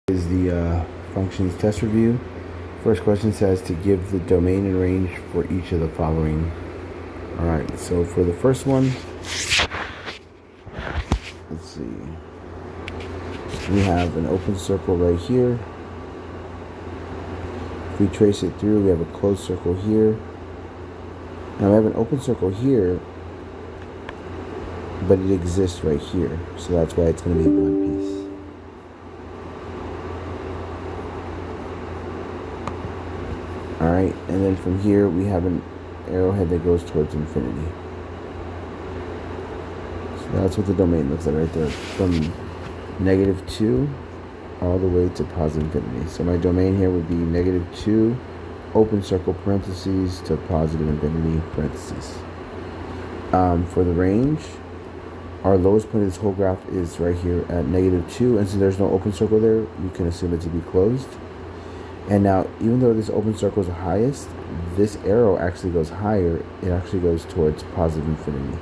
Is the functions test review. First question says to give the domain and range for each of the following. Alright, so for the first one, let's see. We have an open circle right here. If we trace it through, we have a closed circle here. Now we have an open circle here, but it exists right here. So that's why it's going to be one piece. Alright, and then from here we have an arrowhead that goes towards infinity. So that's what the domain looks like right there. From -2 all the way to positive infinity. So my domain here would be -2, open circle parentheses to positive infinity parentheses. For the range, our lowest point of this whole graph is right here at -2, and since there's no open circle there, you can assume it to be closed. And now, even though this open circle is the highest, this arrow actually goes higher. It actually goes towards positive infinity.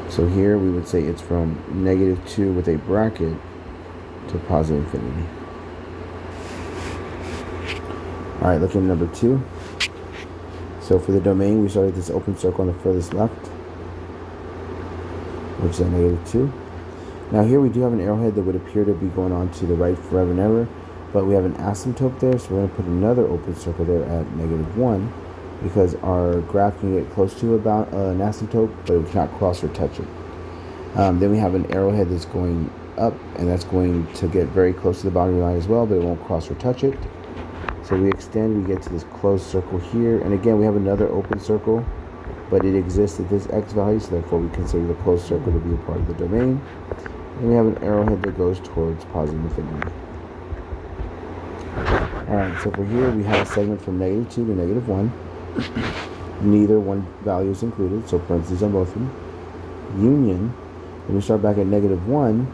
So here we would say it's from -2 with a bracket to positive infinity. Alright, looking at number 2. So for the domain, we started this open circle on the furthest left, which is at -2. Now here we do have an arrowhead that would appear to be going on to the right forever and ever, but we have an asymptote there, so we're going to put another open circle there at -1, because our graph can get close to about an asymptote, but it cannot cross or touch it. Then we have an arrowhead that's going up, and that's going to get very close to the boundary line as well, but it won't cross or touch it. So we extend, we get to this closed circle here, and again we have another open circle, but it exists at this x value, so therefore we consider the closed circle to be a part of the domain. And we have an arrowhead that goes towards positive infinity. Alright, so for here we have a segment from -2 to -1. Neither one value is included, so parentheses on both of them. Union, and we start back at -1,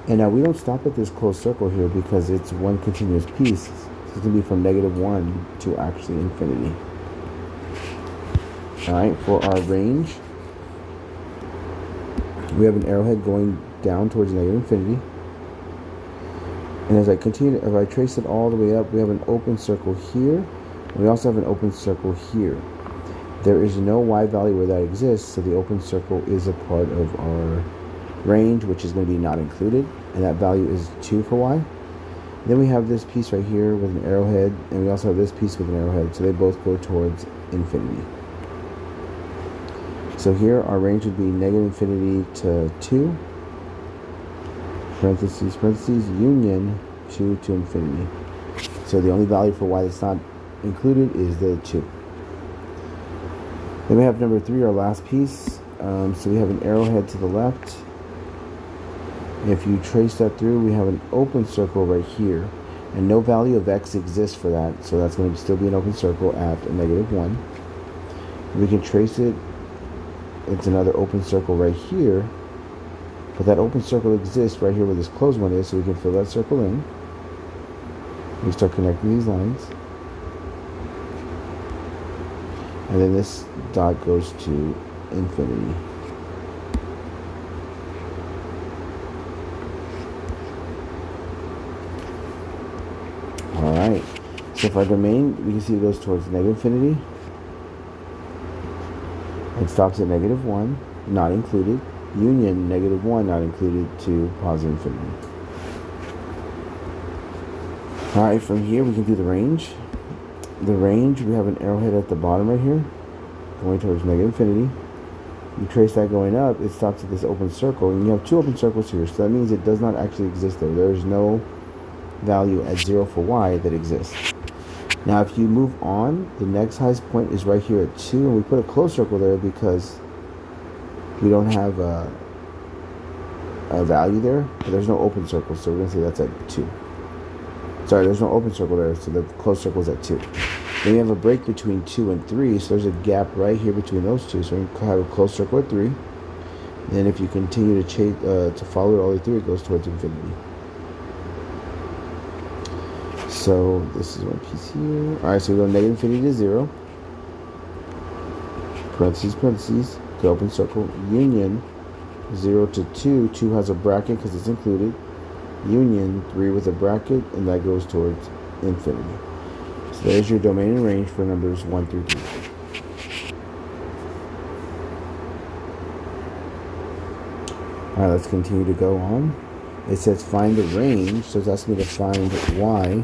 and now we don't stop at this closed circle here because it's one continuous piece. So it's going to be from -1 to actually infinity. Alright, for our range, we have an arrowhead going down towards -infinity. And as I continue, if I trace it all the way up, we have an open circle here. And we also have an open circle here. There is no y value where that exists, so the open circle is a part of our range, which is going to be not included. And that value is 2 for y. Then we have this piece right here with an arrowhead, and we also have this piece with an arrowhead, so they both go towards infinity. So here our range would be -infinity to 2. Parentheses, parentheses, union 2 to infinity. So the only value for y that's not included is the 2. Then we have number 3, our last piece. So we have an arrowhead to the left. If you trace that through, we have an open circle right here. And no value of x exists for that, so that's going to still be an open circle at -1. We can trace it. It's another open circle right here. But that open circle exists right here where this closed one is, so we can fill that circle in. We start connecting these lines. And then this dot goes to infinity. Alright, so for our domain, we can see it goes towards -infinity. It stops at -1, not included. Union, -1, not included, to positive infinity. Alright, from here we can do the range. The range, we have an arrowhead at the bottom right here, going towards -infinity. You trace that going up, it stops at this open circle, and you have 2 open circles here, so that means it does not actually exist there. There is no value at 0 for y that exists. Now if you move on, the next highest point is right here at 2, and we put a closed circle there because we don't have a value there, but there's no open circle, so we're going to say that's at 2. Sorry, there's no open circle there, so the closed circle is at 2. Then we have a break between 2 and 3, so there's a gap right here between those two, so we can have a closed circle at 3. And then if you continue to follow it all the way through, it goes towards infinity. So this is one piece here. Alright, so we go -infinity to 0. Parentheses, parentheses. The open circle, union 0 to 2. 2 has a bracket because it's included. union 3 with a bracket, and that goes towards infinity. So there's your domain and range for numbers 1 through 3. Alright, let's continue to go on. It says find the range, so it's asking me to find y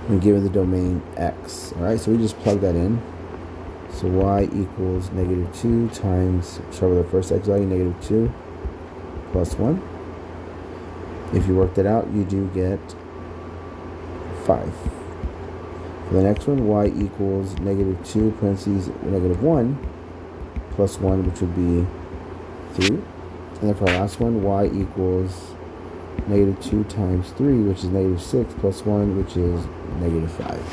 when given the domain x. Alright, so we just plug that in. So y equals -2 times, start with the first x value, -2 plus 1. If you work that out, you do get 5. For the next one, y equals -2 parentheses -1 plus 1, which would be 3. And then for our last one, y equals -2 times 3, which is -6 plus 1, which is -5.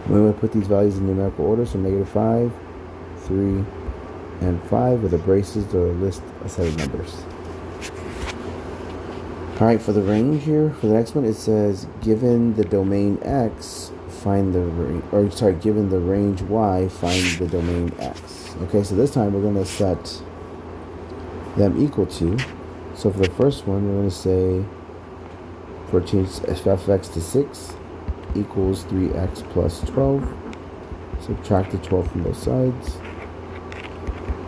We're going to put these values in numerical order, so -5, 3, and 5 with the braces to list a set of numbers. Alright, for the range here, for the next one, it says given the domain x, find the range, given the range y, find the domain x. Okay, so this time we're going to set them equal to. So for the first one, we're going to say for change f of x to 6 equals 3x plus 12. Subtract the 12 from both sides.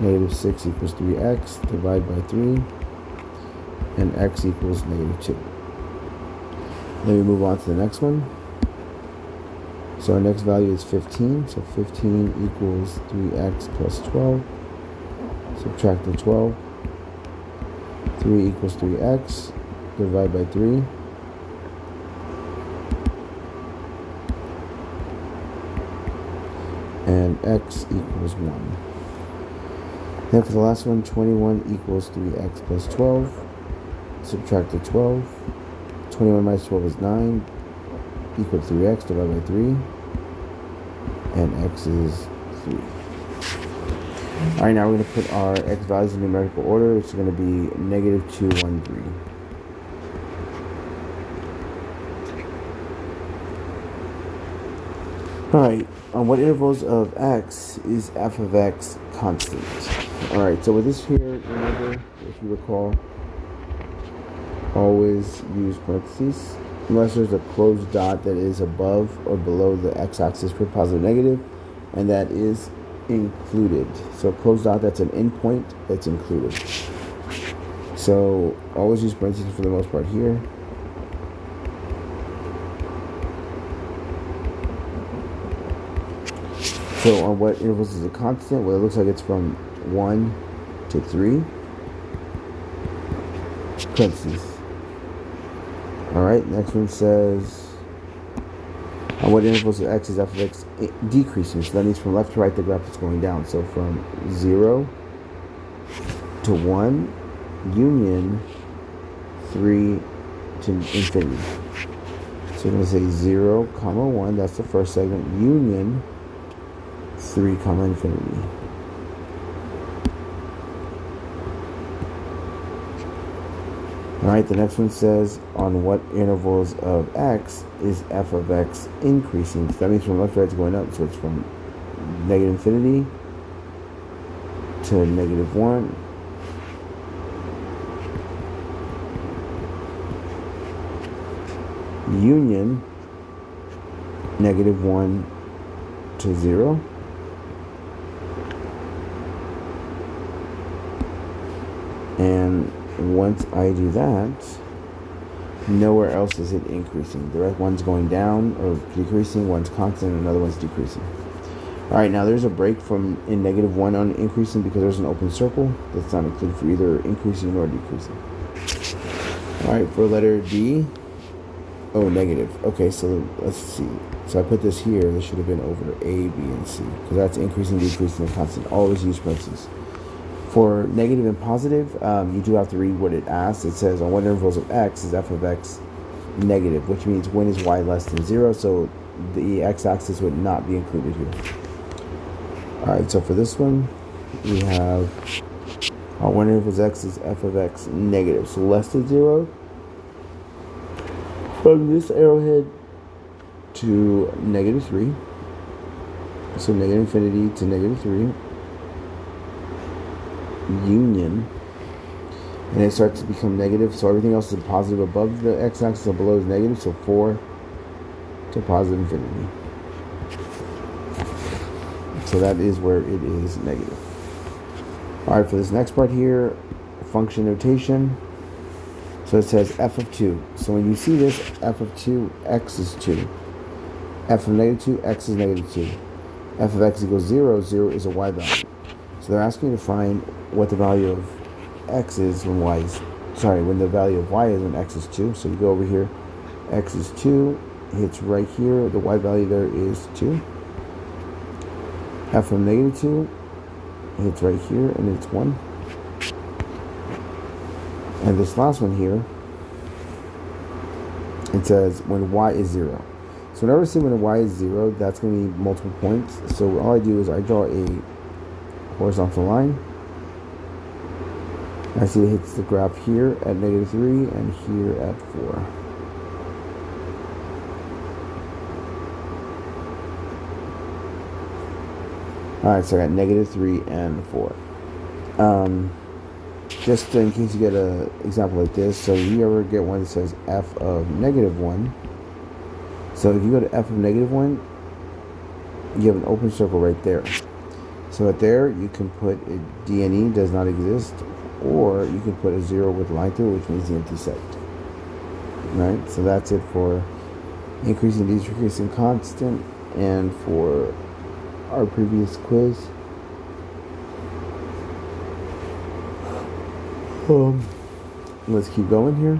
-6 equals 3x, divide by 3, and x equals -2. Then we move on to the next one. So our next value is 15. So 15 equals 3x plus 12. Subtract the 12. 3 equals 3x. Divide by 3. And x equals 1. Then for the last one, 21 equals 3x plus 12. Subtract the 12. 21 minus 12 is 9. Equal to 3x, divided by 3. And x is 3. Alright, now we're going to put our x values in numerical order. It's going to be -2, 1, 3. Alright, on what intervals of x is f of x constant? Alright, so with this here, remember, if you recall, always use parentheses unless there's a closed dot that is above or below the x-axis for positive negative, and that is included. So a closed dot, that's an endpoint that's included. So always use parentheses for the most part here. So on what intervals is a constant? Well, it looks like it's from 1 to 3. Parentheses. Alright, next one says, on what intervals of x is f of x decreasing? So that means from left to right, the graph is going down. So from 0 to 1, union 3 to infinity. So we're going to say 0, 1, that's the first segment, union 3, infinity. Alright, the next one says, on what intervals of x is f of x increasing? So that means from left to right it's going up, so it's from negative infinity to -1. Union -1 to 0. And once I do that, nowhere else is it increasing. The right one's going down or decreasing, one's constant, and another one's decreasing. Alright, now there's a break from in -1 on increasing because there's an open circle that's not included for either increasing or decreasing. Alright, for letter D, oh, negative. Okay, so let's see. So I put this here, this should have been over A, B, and C, because that's increasing, decreasing, and constant. Always use parentheses. For negative and positive, you do have to read what it asks. It says, on what intervals of x is f of x negative, which means when is y less than 0, so the x-axis would not be included here. Alright, so for this one, we have, on what intervals x is f of x negative, so less than 0. From this arrowhead to -3, so negative infinity to -3, union, and it starts to become negative. So everything else is positive above the x-axis and below is negative. So 4 to positive infinity. So that is where it is negative. All right, for this next part here, function notation. So it says f of 2. So when you see this, f of 2, x is 2. F of negative 2, x is negative 2. F of x equals 0, 0 is a y value. So they're asking you to find what the value of x is when when the value of y is when x is 2. So you go over here, x is 2, hits right here, the y value there is 2. F of negative 2 hits right here, and it's 1. And this last one here, it says when y is 0. So whenever I say when y is 0, that's going to be multiple points. So all I do is I draw a horizontal line. I see it hits the graph here at negative 3 and here at 4. Alright, so I got negative 3 and 4. Just in case you get an example like this, so if you ever get one that says f of negative 1, so if you go to f of negative 1, you have an open circle right there. So right there, you can put a DNE, does not exist, or you can put a 0 with line through, which means the empty set. Right, so that's it for increasing, decreasing constant, and for our previous quiz. Let's keep going here.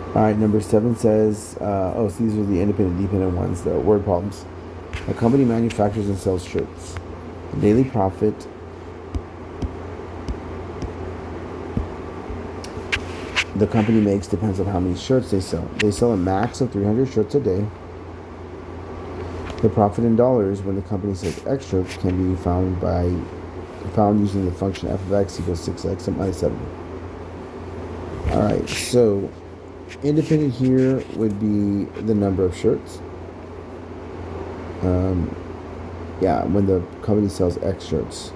Alright, number 7 says, so these are the independent, dependent ones, the word problems. A company manufactures and sells shirts. The daily profit the company makes depends on how many shirts they sell. They sell a max of 300 shirts a day. The profit in dollars when the company sells X shirts can be found using the function f of x equals 6x minus 70. Alright, so independent here would be the number of shirts. When the company sells X shirts.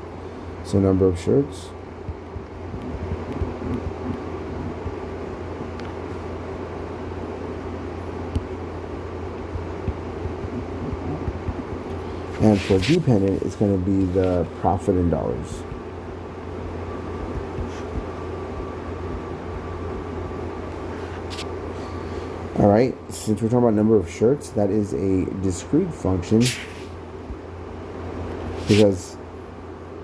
So number of shirts. And for dependent, it's going to be the profit in dollars. Alright, since we're talking about number of shirts, that is a discrete function because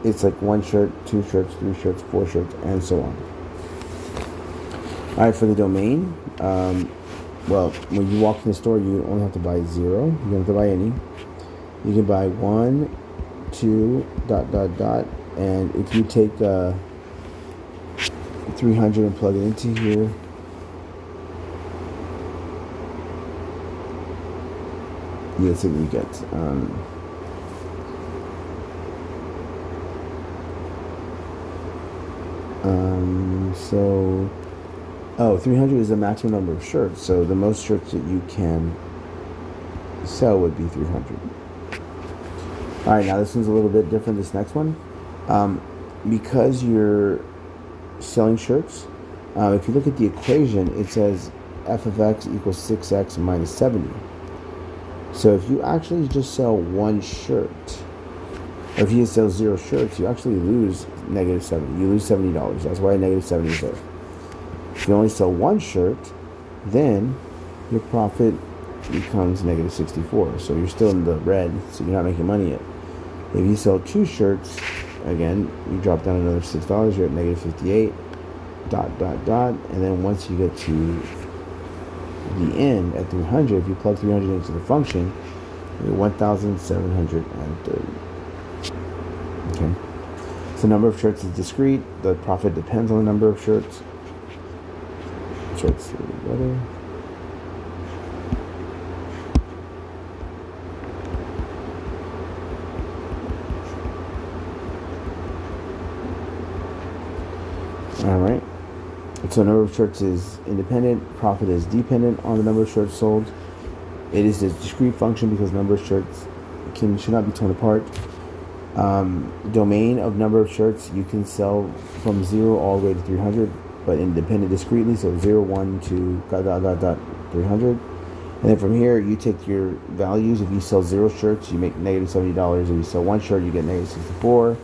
it's like 1 shirt, 2 shirts, 3 shirts, 4 shirts, and so on. Alright, for the domain, when you walk in the store, you only have to buy 0. You don't have to buy any. You can buy 1, 2, ... and if you take 300 and plug it into here, that's what you get. So 300 is the maximum number of shirts. So the most shirts that you can sell would be 300. All right, now this one's a little bit different. This next one, because you're selling shirts, if you look at the equation, it says f of x equals 6x minus 70. So if you actually just sell 1 shirt, or if you sell 0 shirts, you actually lose negative 70. You lose $70. That's why negative 70 is there. If you only sell 1 shirt, then your profit becomes negative 64. So you're still in the red, so you're not making money yet. If you sell 2 shirts, again, you drop down another $6, you're at negative 58, ... And then once you get to the end at 300, if you plug 300 into the function, you're 1,730. Okay. So number of shirts is discrete. The profit depends on the number of shirts. Shirts together. All right. So number of shirts is independent. Profit is dependent on the number of shirts sold. It is a discrete function because number of shirts should not be torn apart. Domain of number of shirts you can sell from 0 all the way to 300, but independent discretely. So 0, 1, 2, dot, dot, dot, dot, 300. And then from here, you take your values. If you sell 0 shirts, you make negative $70. If you sell 1 shirt, you get negative 64. If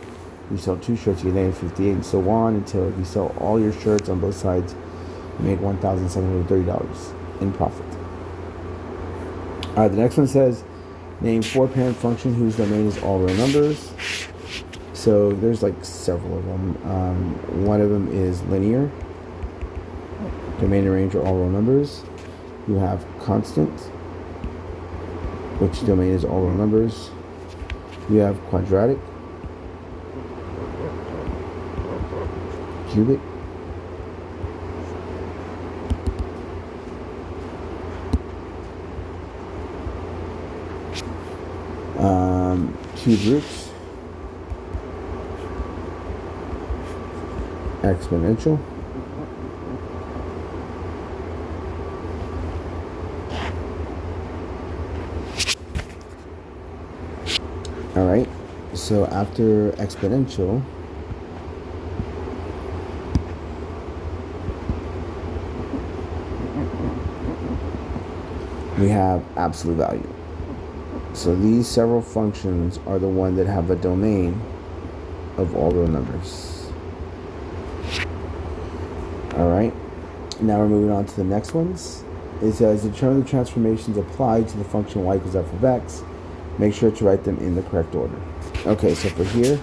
you sell 2 shirts, you get negative 58, and so on until if you sell all your shirts on both sides, you make $1,730 in profit. All right, the next one says, name 4 parent function whose domain is all real numbers. So there's like several of them. One of them is linear. Domain and range are all real numbers. You have constant, which domain is all real numbers. You have quadratic, cubic, cube roots, exponential, all right, so after exponential, we have absolute value. So these several functions are the one that have a domain of all real numbers. All right, now we're moving on to the next ones. It says determine the transformations applied to the function y equals f of x. Make sure to write them in the correct order. Okay, so for here,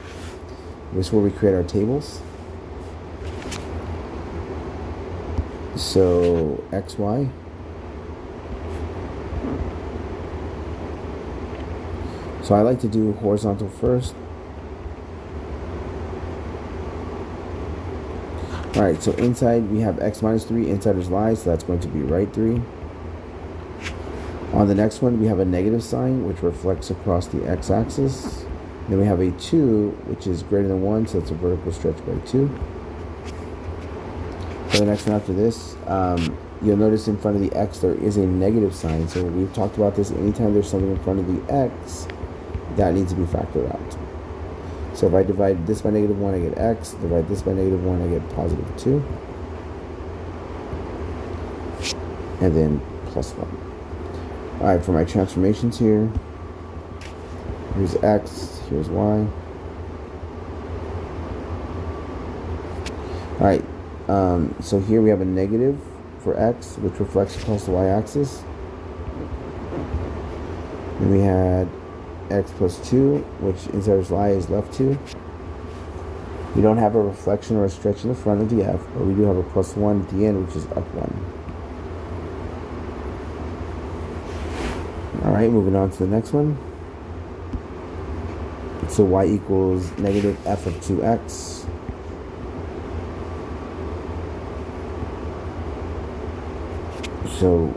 this is where we create our tables. So xy. So I like to do horizontal first. Alright, so inside we have x minus 3, inside is y, so that's going to be right 3. On the next one, we have a negative sign, which reflects across the x-axis. Then we have a 2, which is greater than 1, so it's a vertical stretch by 2. For the next one after this, you'll notice in front of the x there is a negative sign. So we've talked about this. Anytime there's something in front of the x, that needs to be factored out. So if I divide this by negative 1, I get x. Divide this by negative 1, I get positive 2. And then plus 1. Alright, for my transformations here, here's x, here's y. Alright, so here we have a negative for x, which reflects across the y-axis. Then we had x plus 2, which inside is y is left 2. We don't have a reflection or a stretch in the front of the f, but we do have a plus 1 at the end, which is up 1. Alright, moving on to the next one. So y equals negative f of 2x. So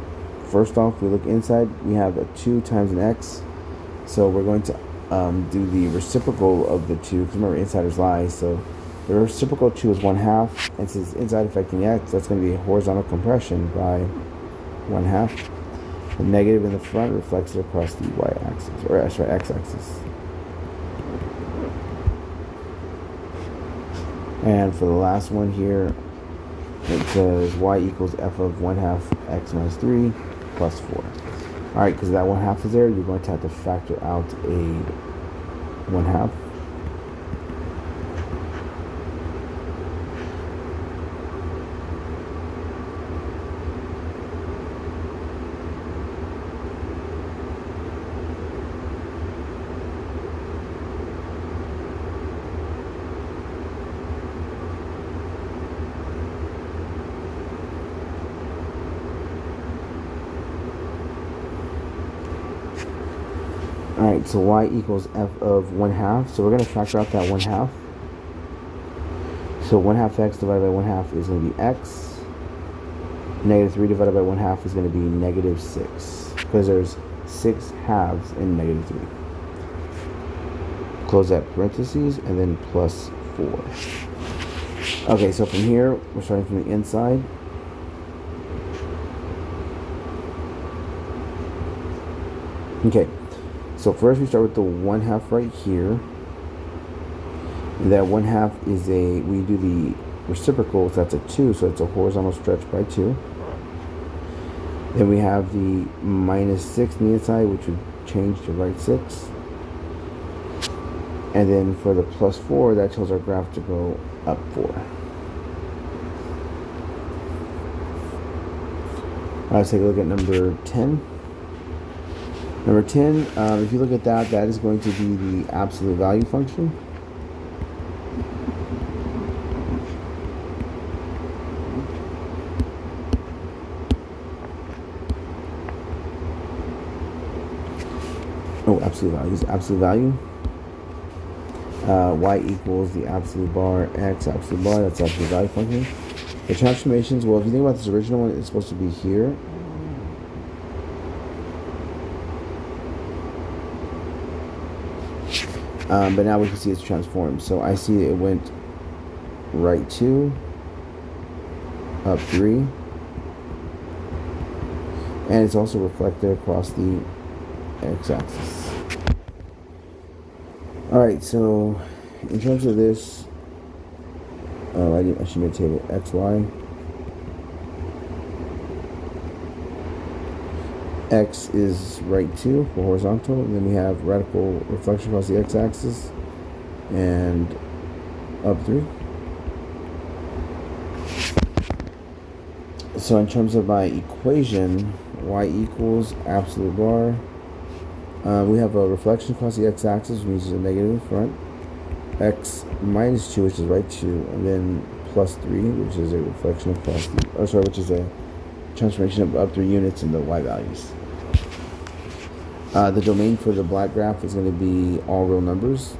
first off, we look inside, we have a 2 times an x. So we're going to do the reciprocal of the 2, because remember inside is y, so the reciprocal of 2 is 1/2, and since inside affecting x, that's going to be a horizontal compression by 1/2. The negative in the front reflects it across the y-axis, or sorry, x-axis. And for the last one here, it says y equals f of 1/2 x minus 3 plus 4. Alright, because that 1/2 is there, you're going to have to factor out a 1/2. Alright, so y equals f of 1/2. So we're going to factor out that 1/2. So 1/2 x divided by 1/2 is going to be x. Negative 3 divided by 1/2 is going to be negative 6. Because there's 6 halves in negative 3. Close that parentheses and then plus 4. Okay, so from here, we're starting from the inside. Okay. So first we start with the 1/2 right here. That 1/2 is we do the reciprocal, so that's a 2, so it's a horizontal stretch by 2. Then we have the -6 on the inside, which would change to right 6. And then for the +4, that tells our graph to go up 4. Let's take a look at number 10. Number 10, if you look at that, that is going to be the absolute value function. Oh, absolute value is absolute value. Y equals the absolute bar, x absolute bar, that's absolute value function. The transformations, well, if you think about this original one, it's supposed to be here. But now we can see it's transformed. So I see it went right 2, up 3, and it's also reflected across the x-axis. Alright, so in terms of this, I should make a table xy. X is right 2 for horizontal, and then we have radical reflection across the x-axis and up 3. So in terms of my equation, y equals absolute bar. We have a reflection across the x-axis, which means a negative in front. X minus 2, which is right 2, and then plus 3, which is a reflection across the, which is a transformation of up 3 units in the y values. The domain for the black graph is going to be all real numbers,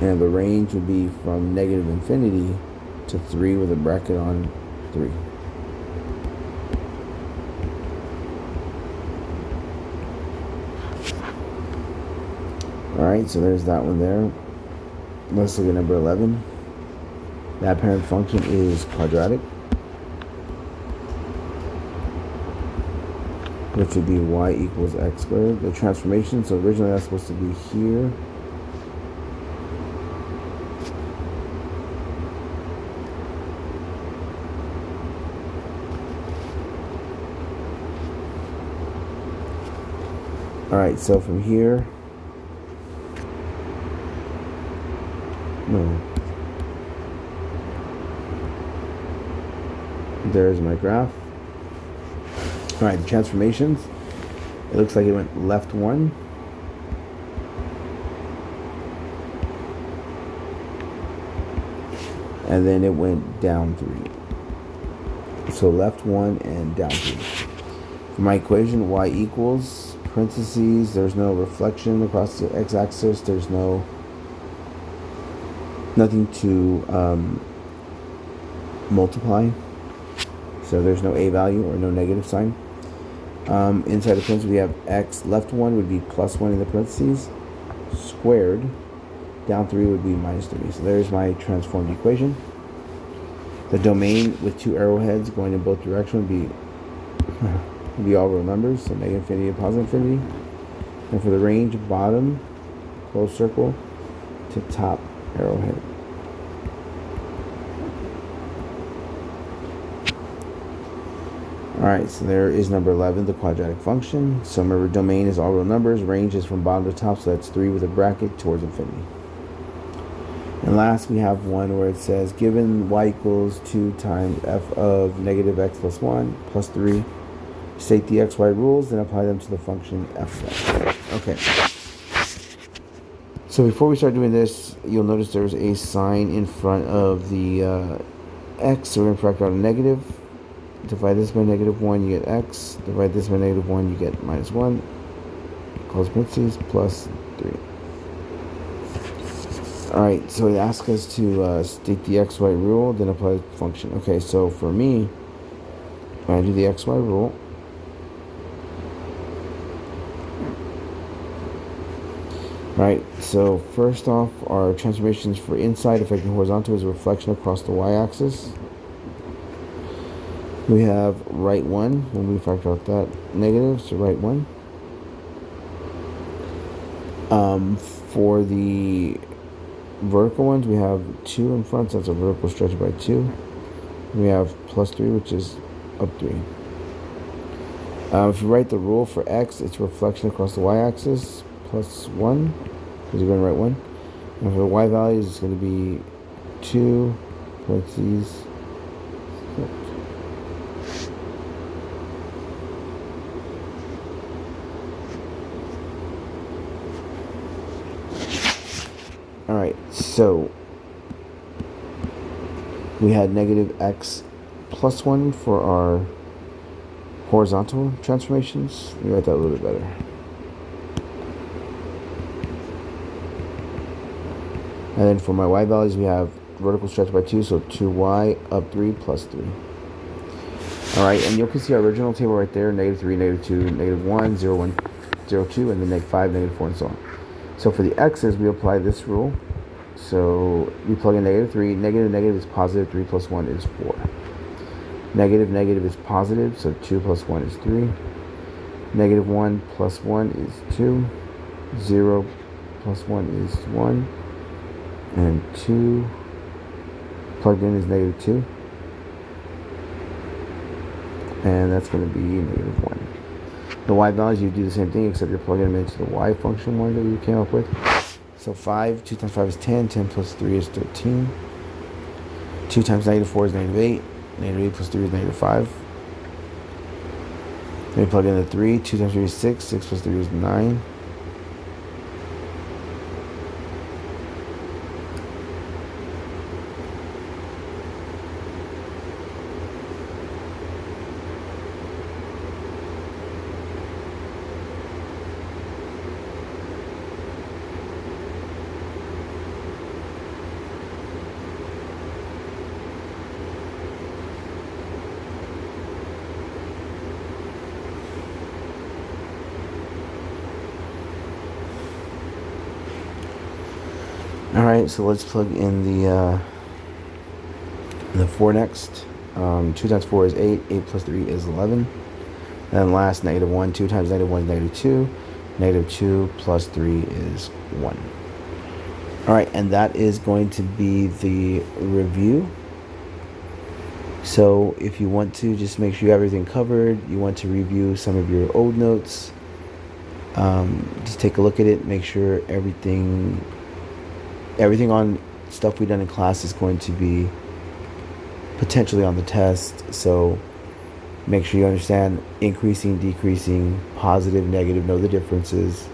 and the range would be from -infinity to 3 with a bracket on 3. Alright, so there's that one there. Let's look at number 11. That parent function is quadratic, which would be y equals x squared. The transformation, so originally that's supposed to be here. Alright, so from here, there's my graph. Alright, the transformations. It looks like it went left 1. And then it went down 3. So left 1 and down 3. For my equation, y equals, parentheses, there's no reflection across the x-axis. There's nothing to multiply. So there's no a value or no negative sign. Inside the parentheses, we have x. Left 1 would be plus 1 in the parentheses. Squared. Down 3 would be minus 3. So there's my transformed equation. The domain with 2 arrowheads going in both directions would be all real numbers. So -infinity and +infinity. And for the range, bottom, closed circle, to top arrowhead. Alright, so there is number 11, the quadratic function. So remember, domain is all real numbers, range is from bottom to top, so that's 3 with a bracket towards infinity. And last, we have one where it says, given y equals 2 times f of negative x plus 1 plus 3, state the xy rules, then apply them to the function f. Okay. So before we start doing this, you'll notice there's a sign in front of the x, so we're going to factor out a negative. Divide this by -1, you get x. Divide this by -1, you get -1. Close parentheses, plus 3. Alright, so it asks us to state the xy rule, then apply the function. Okay, so for me, when I do the xy rule, right, so first off, our transformations for inside affecting horizontal is a reflection across the y-axis. We have right 1 when we factor out that negative, so right 1. For the vertical ones, we have 2 in front, so that's a vertical stretch by 2. We have plus 3, which is up 3. If you write the rule for x, it's reflection across the y-axis, plus 1, because you're going to write 1. And for the y values, it's going to be 2, parentheses. Alright, so we had negative x plus 1 for our horizontal transformations. Let me write that a little bit better. And then for my y values, we have vertical stretch by 2, so 2y up 3 plus 3. Alright, and you can see our original table right there, negative 3, negative 2, negative 1, 0, 1, 0, 2, and then negative 5, negative 4, and so on. So for the x's, we apply this rule. So we plug in negative 3. Negative, negative is positive. 3 plus 1 is 4. Negative, negative is positive. So 2 plus 1 is 3. Negative 1 plus 1 is 2. 0 plus 1 is 1. And 2 plugged in is negative 2. And that's going to be negative 1. The y values, you do the same thing, except you're plugging them into the y function one that we came up with. So 5, 2 times 5 is 10. 10 plus 3 is 13. 2 times negative 4 is negative 8. Negative 8 plus 3 is negative 5. Then we plug in the 3. 2 times 3 is 6. 6 plus 3 is 9. Alright, so let's plug in the 4 next. 2 times 4 is 8. 8 plus 3 is 11. And last, negative 1. 2 times negative 1 is negative 2. Negative 2 plus 3 is 1. Alright, and that is going to be the review. So if you want to just make sure you have everything covered, you want to review some of your old notes, just take a look at it, make sure everything on stuff we've done in class is going to be potentially on the test. So make sure you understand increasing, decreasing, positive, negative, know the differences,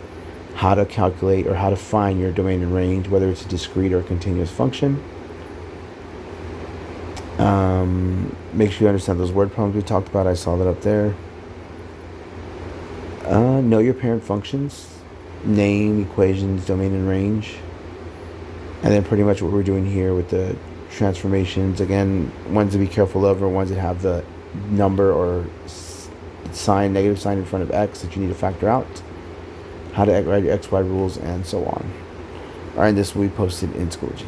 how to calculate or how to find your domain and range, whether it's a discrete or a continuous function. Make sure you understand those word problems we talked about. I saw that up there. Know your parent functions, name, equations, domain and range. And then pretty much what we're doing here with the transformations, again, ones to be careful of are ones that have the number or sign, negative sign in front of x that you need to factor out, how to write your XY rules, and so on. All right, this will be posted in Schoology.